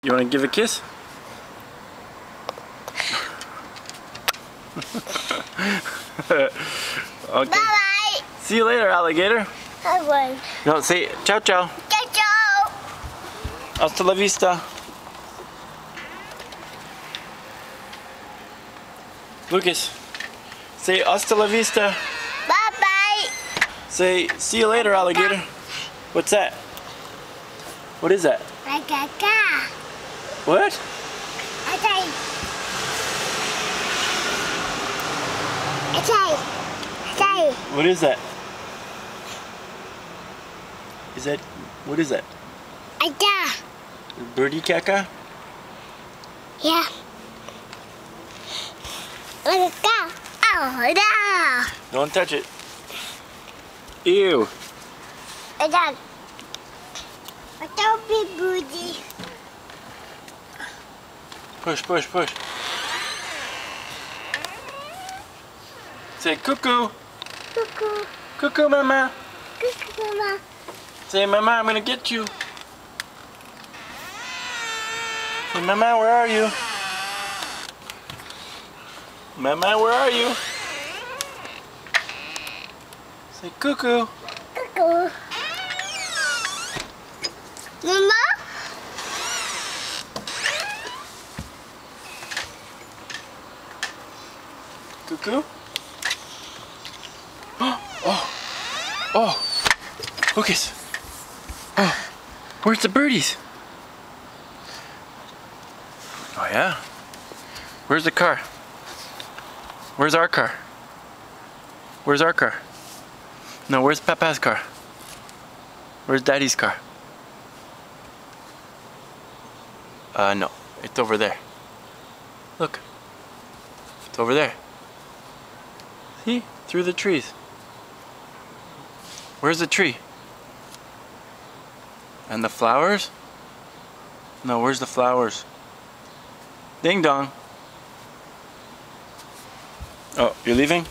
You want to give a kiss? Okay. Bye-bye. See you later, alligator. Bye-bye. No, say ciao ciao. Ciao, ciao. Hasta la vista. Lucas, say hasta la vista. Bye-bye. Say see you later, alligator. What's that? What is that? Kaka. What? Okay. Okay. Okay. What is that? Is that, what is that? Ada. Birdie caca? Yeah. Kaka. Oh, ada. Don't touch it. Ew. Ada. Don't be booty. Push, push, push. Say cuckoo. Cuckoo. Cuckoo, mama. Cuckoo, mama. Say, mama, I'm gonna get you. Say, mama, where are you? Mama, where are you? Say cuckoo. Cuckoo. Mama? Cuckoo? Oh, oh, Lucas. Oh, where's the birdies? Oh yeah? Where's the car? Where's our car? Where's our car? No, where's Papa's car? Where's Daddy's car? No, it's over there. Look, it's over there. See? Through the trees. Where's the tree? And the flowers? No, where's the flowers? Ding dong. Oh, you're leaving?